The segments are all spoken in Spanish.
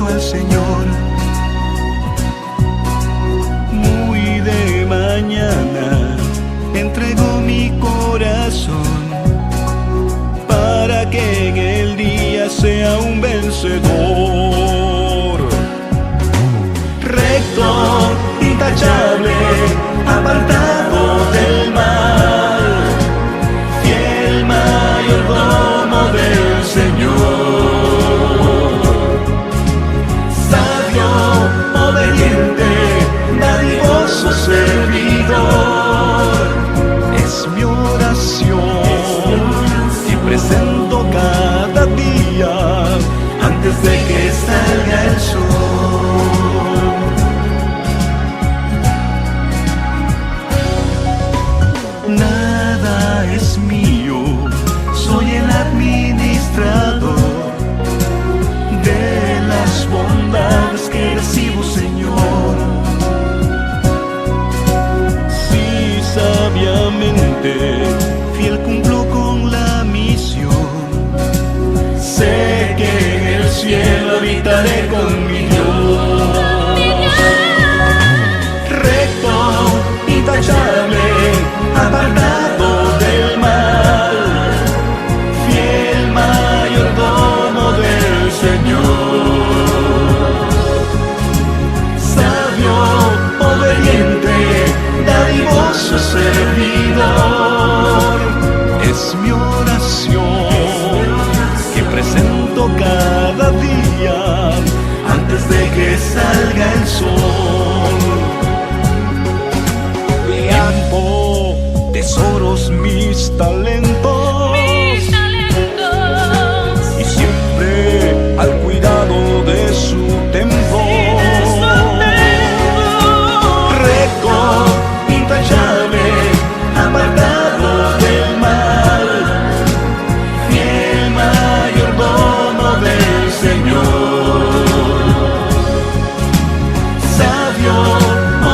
junto al Señor. Muy de mañana entrego mi corazón para que en el día sea un vencedor. Recto, intachable, apartado del mal, fiel mayordomo del Señor. Sabio, obediente, dadivoso servidor, es mi oración que presento cada día antes de que salga el sol. Nada es mío, soy el administrador de las bondades que recibo, Señor. Si sabiamente fiel cumplo con la misión, sé que en el cielo habitaré con mi Dios. Recto, intachable, apartado del mal, fiel mayordomo del Señor. Sabio, obediente, dadivoso servidor, es mi oración que presento cada día antes de que salga el sol. Tiempo, tesoros, mis talentos, y siempre al cuidado de su templo. Recto, intachable, apartado del mal, fiel mayordomo del Señor. Sabio,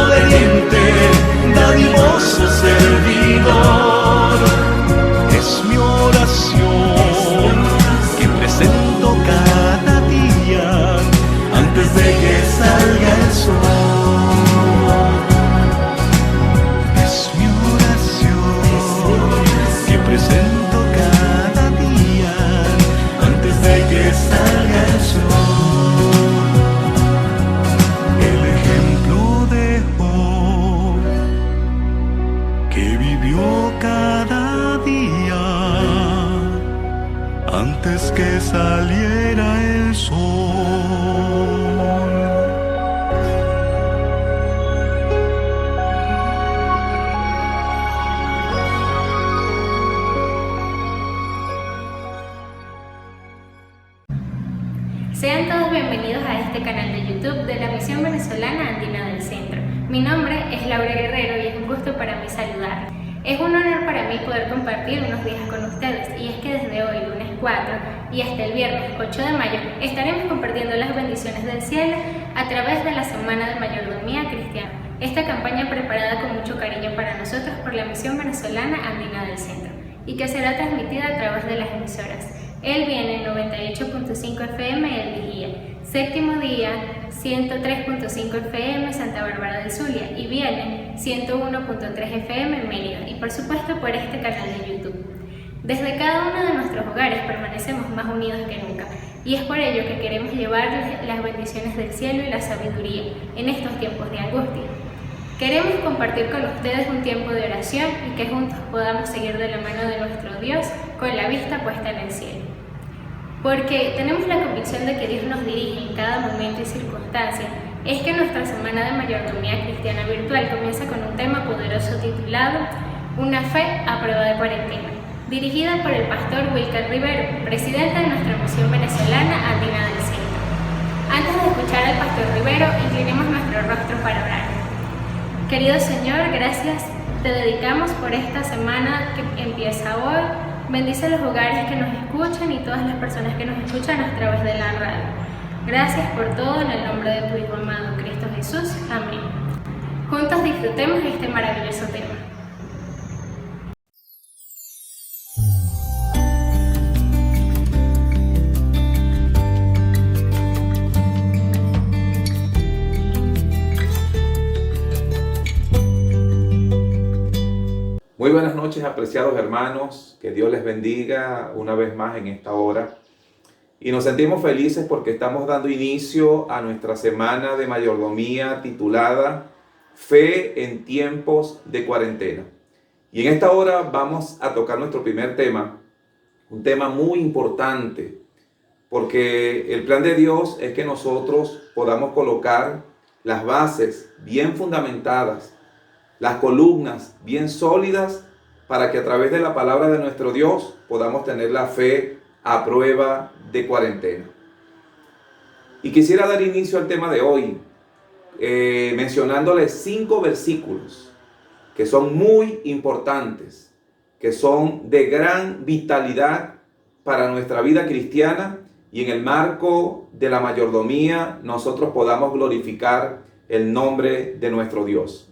obediente, dadivoso servidor, es mi oración que presento cada día antes de que salga el sol. Es mi oración que presento cada día antes de que salga el sol. El ejemplo de Job, que vivió cada día antes que saliera el sol. Sean todos bienvenidos a este canal de YouTube de la Misión Venezolana Andina del Centro. Mi nombre es Laura Guerrero y es un gusto para mí saludar. Es un honor para mí poder compartir unos días con ustedes, y es que desde hoy, lunes 4, y hasta el viernes 8 de mayo, estaremos compartiendo las bendiciones del cielo a través de la Semana de Mayordomía Cristiana. Esta campaña preparada con mucho cariño para nosotros por la Misión Venezolana Andina del Centro, y que será transmitida a través de las emisoras El Viene 98.5 FM El Vigía, Séptimo Día 103.5 FM Santa Bárbara del Zulia y Viene 101.3 FM Mérida, y por supuesto por este canal de YouTube. Desde cada uno de nuestros hogares permanecemos más unidos que nunca, y es por ello que queremos llevarles las bendiciones del cielo y la sabiduría en estos tiempos de angustia. Queremos compartir con ustedes un tiempo de oración y que juntos podamos seguir de la mano de nuestro Dios con la vista puesta en el cielo. Porque tenemos la convicción de que Dios nos dirige en cada momento y circunstancia. Es que nuestra Semana de Mayordomía Cristiana Virtual comienza con un tema poderoso titulado Una fe a prueba de cuarentena, dirigida por el pastor Wilker Rivero, presidente de nuestra Misión Venezolana Andina del Centro. Antes de escuchar al pastor Rivero, inclinemos nuestro rostro para orar. Querido Señor, gracias te dedicamos por esta semana que empieza hoy. Bendice los hogares que nos escuchan y todas las personas que nos escuchan a través de la radio. Gracias por todo en el nombre de tu Hijo amado, Cristo Jesús. Amén. Juntos disfrutemos este maravilloso tema. Muy buenas noches, apreciados hermanos, que Dios les bendiga una vez más en esta hora. Y nos sentimos felices porque estamos dando inicio a nuestra semana de mayordomía titulada Fe en tiempos de cuarentena. Y en esta hora vamos a tocar nuestro primer tema, un tema muy importante, porque el plan de Dios es que nosotros podamos colocar las bases bien fundamentadas, las columnas bien sólidas, para que a través de la palabra de nuestro Dios podamos tener la fe a prueba de cuarentena. Y quisiera dar inicio al tema de hoy, mencionándoles 5 versículos que son muy importantes, que son de gran vitalidad para nuestra vida cristiana, y en el marco de la mayordomía nosotros podamos glorificar el nombre de nuestro Dios.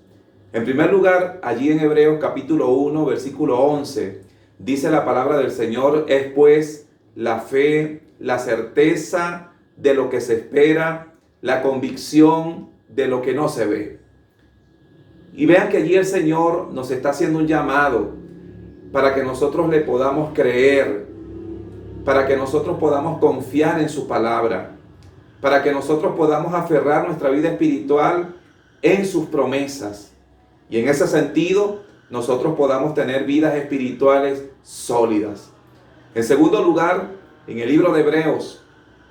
En primer lugar, allí en Hebreos capítulo 1, versículo 11, dice la palabra del Señor: es pues la fe, la certeza de lo que se espera, la convicción de lo que no se ve. Y vean que allí el Señor nos está haciendo un llamado para que nosotros le podamos creer, para que nosotros podamos confiar en su palabra, para que nosotros podamos aferrar nuestra vida espiritual en sus promesas. Y en ese sentido, nosotros podamos tener vidas espirituales sólidas. En segundo lugar, en el libro de Hebreos,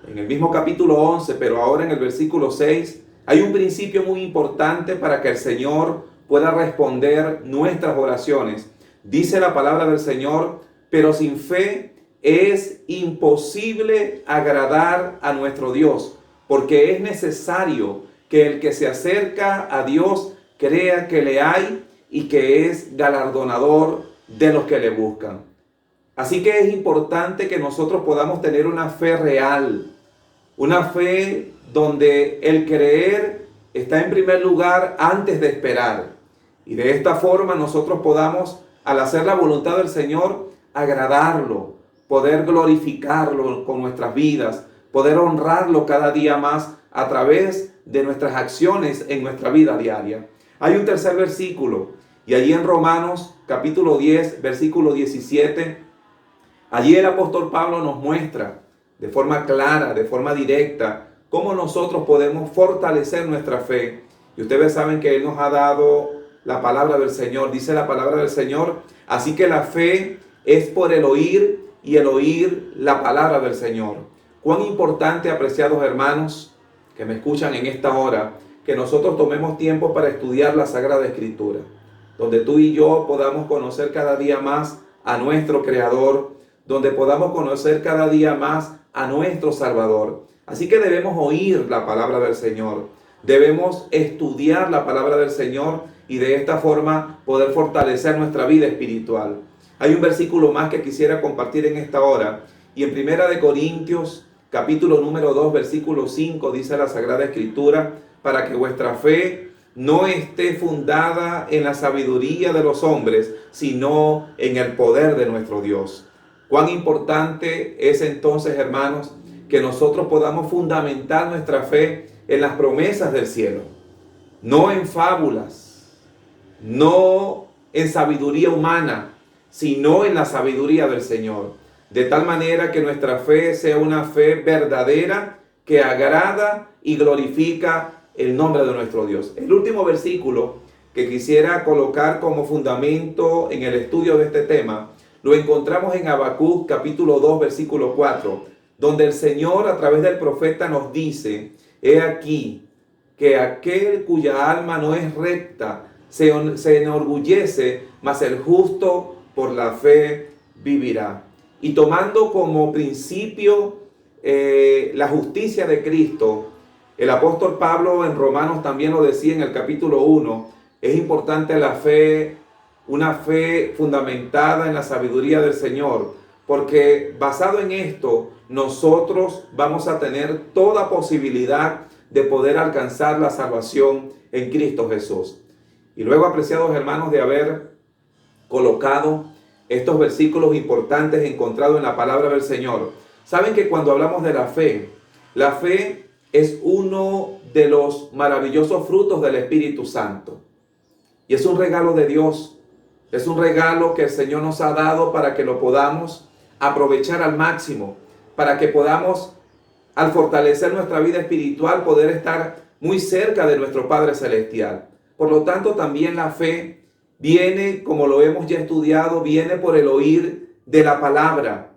en el mismo capítulo 11, pero ahora en el versículo 6, hay un principio muy importante para que el Señor pueda responder nuestras oraciones. Dice la palabra del Señor: pero sin fe es imposible agradar a nuestro Dios, porque es necesario que el que se acerca a Dios crea que le hay y que es galardonador de los que le buscan. Así que es importante que nosotros podamos tener una fe real, una fe donde el creer está en primer lugar antes de esperar. Y de esta forma nosotros podamos, al hacer la voluntad del Señor, agradarlo, poder glorificarlo con nuestras vidas, poder honrarlo cada día más a través de nuestras acciones en nuestra vida diaria. Hay un tercer versículo, y allí en Romanos capítulo 10, versículo 17, allí el apóstol Pablo nos muestra de forma clara, de forma directa, cómo nosotros podemos fortalecer nuestra fe. Y ustedes saben que Él nos ha dado la palabra del Señor. Dice la palabra del Señor: así que la fe es por el oír, y el oír la palabra del Señor. Cuán importante, apreciados hermanos que me escuchan en esta hora, que nosotros tomemos tiempo para estudiar la Sagrada Escritura, donde tú y yo podamos conocer cada día más a nuestro Creador, donde podamos conocer cada día más a nuestro Salvador. Así que debemos oír la palabra del Señor, debemos estudiar la palabra del Señor, y de esta forma poder fortalecer nuestra vida espiritual. Hay un versículo más que quisiera compartir en esta hora, y en Primera de Corintios capítulo número 2, versículo 5, dice la Sagrada Escritura: para que vuestra fe no esté fundada en la sabiduría de los hombres, sino en el poder de nuestro Dios. Cuán importante es entonces, hermanos, que nosotros podamos fundamentar nuestra fe en las promesas del cielo, no en fábulas, no en sabiduría humana, sino en la sabiduría del Señor. De tal manera que nuestra fe sea una fe verdadera, que agrada y glorifica el nombre de nuestro Dios. El último versículo que quisiera colocar como fundamento en el estudio de este tema lo encontramos en Habacuc capítulo 2, versículo 4, donde el Señor a través del profeta nos dice: he aquí que aquel cuya alma no es recta se enorgullece, mas el justo por la fe vivirá. Y tomando como principio la justicia de Cristo, el apóstol Pablo en Romanos también lo decía en el capítulo 1, es importante la fe, una fe fundamentada en la sabiduría del Señor, porque basado en esto nosotros vamos a tener toda posibilidad de poder alcanzar la salvación en Cristo Jesús. Y luego, apreciados hermanos, de haber colocado estos versículos importantes encontrados en la palabra del Señor, saben que cuando hablamos de la fe es uno de los maravillosos frutos del Espíritu Santo. Y es un regalo de Dios. Es un regalo que el Señor nos ha dado para que lo podamos aprovechar al máximo, para que podamos, al fortalecer nuestra vida espiritual, poder estar muy cerca de nuestro Padre Celestial. Por lo tanto, también la fe viene, como lo hemos ya estudiado, viene por el oír de la palabra.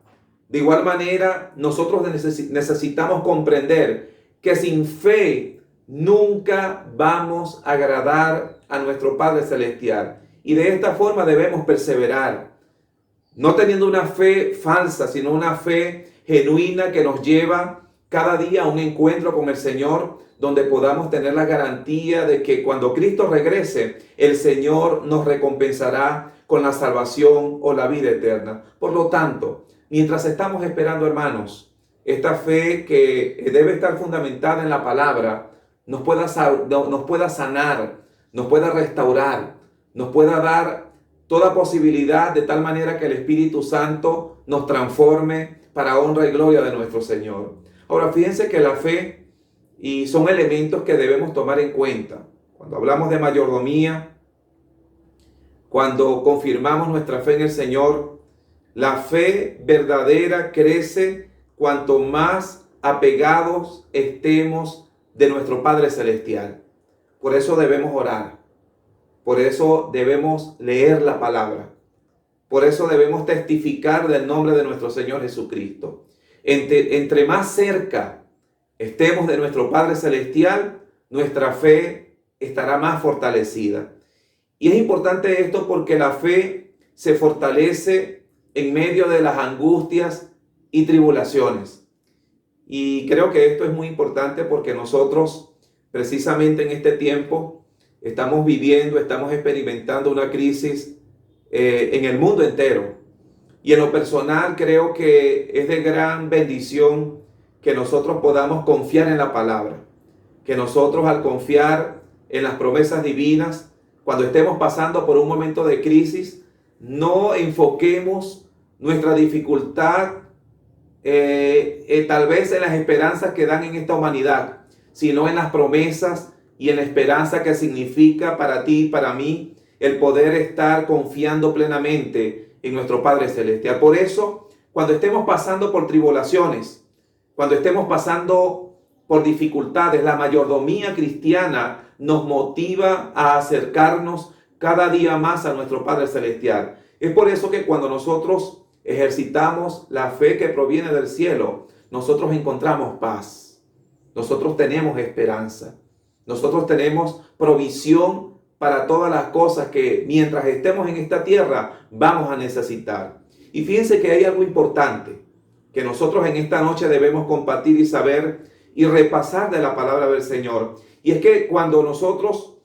De igual manera, nosotros necesitamos comprender que sin fe nunca vamos a agradar a nuestro Padre Celestial. Y de esta forma debemos perseverar, no teniendo una fe falsa, sino una fe genuina que nos lleva cada día a un encuentro con el Señor, donde podamos tener la garantía de que cuando Cristo regrese, el Señor nos recompensará con la salvación o la vida eterna. Por lo tanto, mientras estamos esperando, hermanos, esta fe que debe estar fundamentada en la palabra, nos pueda sanar, nos pueda restaurar, nos pueda dar toda posibilidad de tal manera que el Espíritu Santo nos transforme para honra y gloria de nuestro Señor. Ahora, fíjense que la fe y son elementos que debemos tomar en cuenta. Cuando hablamos de mayordomía, cuando confirmamos nuestra fe en el Señor, la fe verdadera crece cuanto más apegados estemos de nuestro Padre Celestial. Por eso debemos orar. Por eso debemos leer la palabra. Por eso debemos testificar del nombre de nuestro Señor Jesucristo. Entre más cerca estemos de nuestro Padre Celestial, nuestra fe estará más fortalecida. Y es importante esto porque la fe se fortalece en medio de las angustias y tribulaciones. Y creo que esto es muy importante porque nosotros, precisamente en este tiempo, estamos experimentando una crisis en el mundo entero. Y en lo personal creo que es de gran bendición que nosotros podamos confiar en la palabra. Que nosotros, al confiar en las promesas divinas, cuando estemos pasando por un momento de crisis, no enfoquemos nuestra dificultad tal vez en las esperanzas que dan en esta humanidad, sino en las promesas y en la esperanza que significa para ti y para mí el poder estar confiando plenamente en nuestro Padre Celestial. Por eso, cuando estemos pasando por tribulaciones, cuando estemos pasando por dificultades, la mayordomía cristiana nos motiva a acercarnos cada día más a nuestro Padre Celestial. Es por eso que cuando nosotros ejercitamos la fe que proviene del cielo, nosotros encontramos paz, nosotros tenemos esperanza, nosotros tenemos provisión para todas las cosas que mientras estemos en esta tierra vamos a necesitar. Y fíjense que hay algo importante que nosotros en esta noche debemos compartir y saber y repasar de la palabra del Señor. Y es que cuando nosotros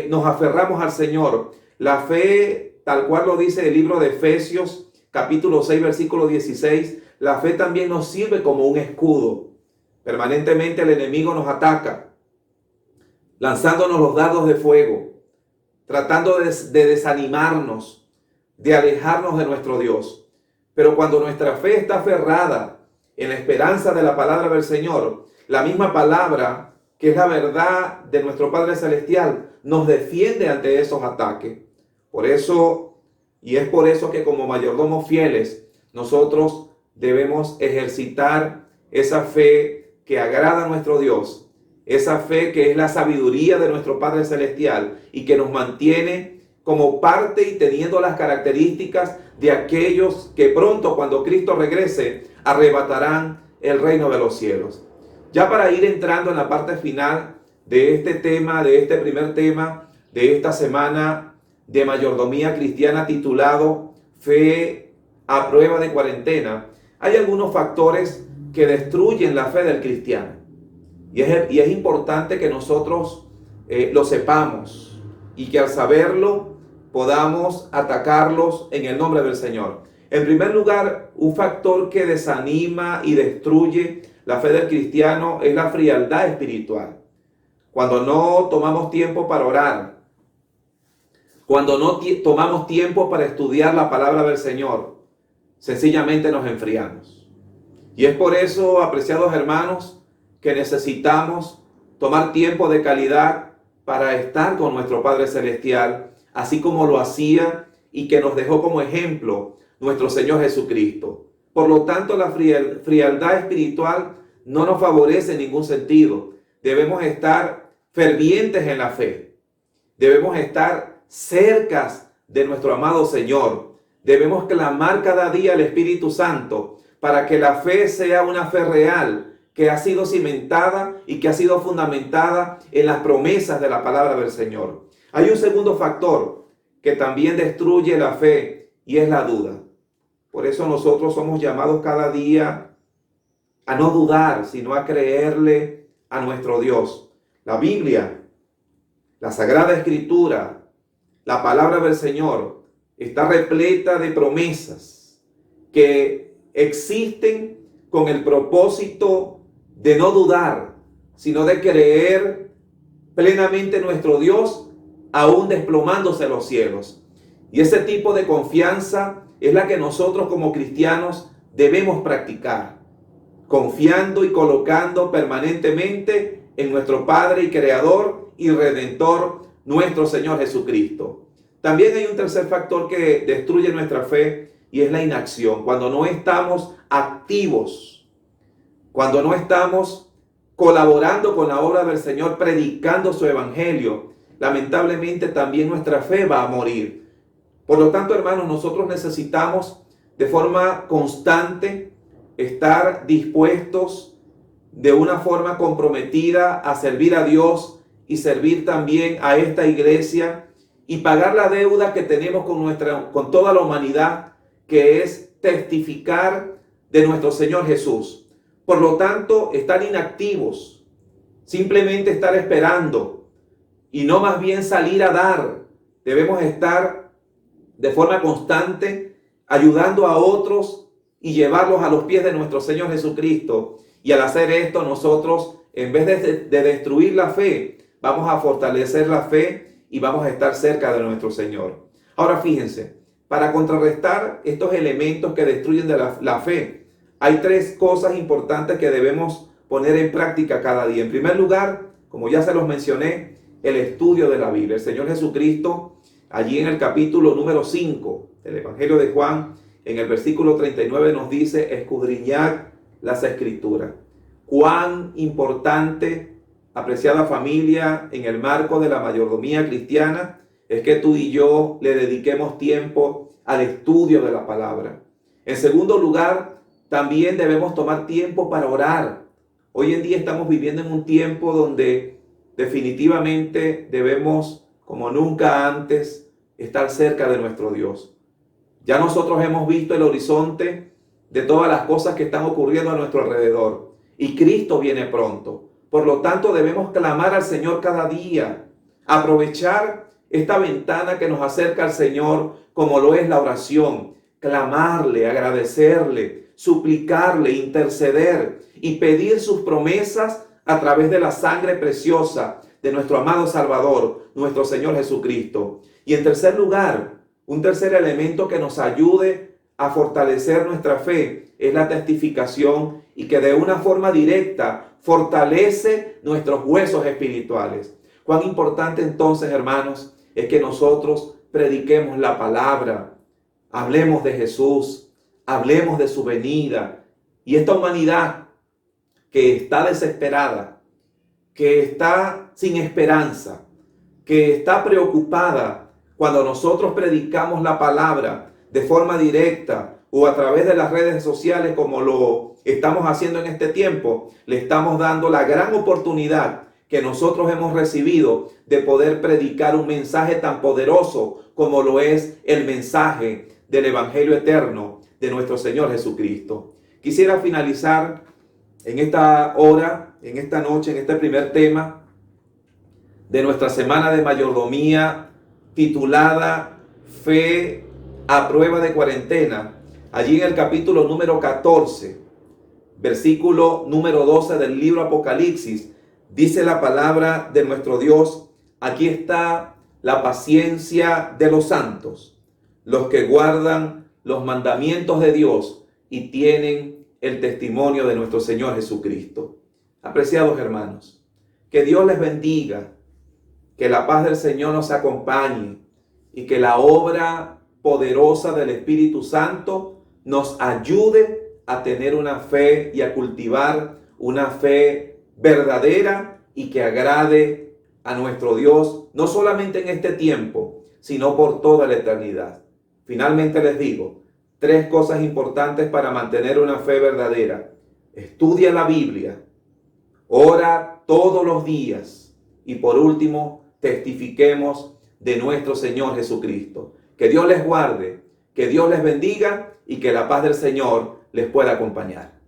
nos aferramos al Señor, la fe, tal cual lo dice el libro de Efesios, capítulo 6, versículo 16, la fe también nos sirve como un escudo. Permanentemente el enemigo nos ataca, lanzándonos los dardos de fuego, tratando de desanimarnos, de alejarnos de nuestro Dios. Pero cuando nuestra fe está aferrada en la esperanza de la palabra del Señor, la misma palabra, que es la verdad de nuestro Padre Celestial, nos defiende ante esos ataques. Por eso, y es por eso que como mayordomos fieles, nosotros debemos ejercitar esa fe que agrada a nuestro Dios, esa fe que es la sabiduría de nuestro Padre Celestial y que nos mantiene como parte y teniendo las características de aquellos que pronto, cuando Cristo regrese, arrebatarán el reino de los cielos. Ya para ir entrando en la parte final de este tema, de este primer tema de esta semana de mayordomía cristiana titulado Fe a prueba de cuarentena, hay algunos factores que destruyen la fe del cristiano. Y es importante que nosotros lo sepamos y que al saberlo podamos atacarlos en el nombre del Señor. En primer lugar, un factor que desanima y destruye la fe del cristiano es la frialdad espiritual. Cuando no tomamos tiempo para orar, cuando no tomamos tiempo para estudiar la palabra del Señor, sencillamente nos enfriamos. Y es por eso, apreciados hermanos, que necesitamos tomar tiempo de calidad para estar con nuestro Padre Celestial, así como lo hacía y que nos dejó como ejemplo nuestro Señor Jesucristo. Por lo tanto, la frialdad espiritual no nos favorece en ningún sentido. Debemos estar fervientes en la fe. Debemos estar cerca de nuestro amado Señor. Debemos clamar cada día al Espíritu Santo para que la fe sea una fe real, que ha sido cimentada y que ha sido fundamentada en las promesas de la palabra del Señor. Hay un segundo factor que también destruye la fe y es la duda. Por eso nosotros somos llamados cada día a no dudar, sino a creerle a nuestro Dios. La Biblia, la Sagrada Escritura, la palabra del Señor está repleta de promesas que existen con el propósito de no dudar, sino de creer plenamente en nuestro Dios, aún desplomándose los cielos. Y ese tipo de confianza es la que nosotros como cristianos debemos practicar, confiando y colocando permanentemente en nuestro Padre y Creador y Redentor, nuestro Señor Jesucristo. También hay un tercer factor que destruye nuestra fe y es la inacción. Cuando no estamos activos, cuando no estamos colaborando con la obra del Señor, predicando su evangelio, lamentablemente también nuestra fe va a morir. Por lo tanto, hermanos, nosotros necesitamos de forma constante estar dispuestos de una forma comprometida a servir a Dios y servir también a esta iglesia y pagar la deuda que tenemos con toda la humanidad, que es testificar de nuestro Señor Jesús. Por lo tanto, estar inactivos, simplemente estar esperando y no más bien salir a dar. Debemos estar de forma constante ayudando a otros y llevarlos a los pies de nuestro Señor Jesucristo. Y al hacer esto, nosotros, en vez de destruir la fe, vamos a fortalecer la fe y vamos a estar cerca de nuestro Señor. Ahora fíjense, para contrarrestar estos elementos que destruyen de la fe, hay tres cosas importantes que debemos poner en práctica cada día. En primer lugar, como ya se los mencioné, el estudio de la Biblia. El Señor Jesucristo, allí en el capítulo número 5 del Evangelio de Juan, en el versículo 39 nos dice: escudriñad las Escrituras. Cuán importante, apreciada familia, en el marco de la mayordomía cristiana, es que tú y yo le dediquemos tiempo al estudio de la palabra. En segundo lugar, también debemos tomar tiempo para orar. Hoy en día estamos viviendo en un tiempo donde definitivamente debemos, como nunca antes, estar cerca de nuestro Dios. Ya nosotros hemos visto el horizonte de todas las cosas que están ocurriendo a nuestro alrededor y Cristo viene pronto. Por lo tanto, debemos clamar al Señor cada día, aprovechar esta ventana que nos acerca al Señor, como lo es la oración, clamarle, agradecerle, suplicarle, interceder y pedir sus promesas a través de la sangre preciosa de nuestro amado Salvador, nuestro Señor Jesucristo. Y en tercer lugar, un tercer elemento que nos ayude a fortalecer nuestra fe es la testificación y que de una forma directa fortalece nuestros huesos espirituales. Cuán importante entonces, hermanos, es que nosotros prediquemos la palabra, hablemos de Jesús, hablemos de su venida. Y esta humanidad que está desesperada, que está sin esperanza, que está preocupada, cuando nosotros predicamos la palabra de forma directa o a través de las redes sociales como lo estamos haciendo en este tiempo, le estamos dando la gran oportunidad que nosotros hemos recibido de poder predicar un mensaje tan poderoso como lo es el mensaje del Evangelio eterno de nuestro Señor Jesucristo. Quisiera finalizar en esta hora, en esta noche, en este primer tema de nuestra semana de mayordomía titulada Fe a prueba de cuarentena. Allí en el capítulo número 14, versículo número 12 del libro Apocalipsis, dice la palabra de nuestro Dios: aquí está la paciencia de los santos, los que guardan los mandamientos de Dios y tienen el testimonio de nuestro Señor Jesucristo. Apreciados hermanos, que Dios les bendiga, que la paz del Señor nos acompañe y que la obra poderosa del Espíritu Santo nos ayude a tener una fe y a cultivar una fe verdadera y que agrade a nuestro Dios, no solamente en este tiempo, sino por toda la eternidad. Finalmente les digo, 3 cosas importantes para mantener una fe verdadera. Estudia la Biblia, ora todos los días y por último, testifiquemos de nuestro Señor Jesucristo. Que Dios les guarde, que Dios les bendiga y que la paz del Señor les pueda acompañar.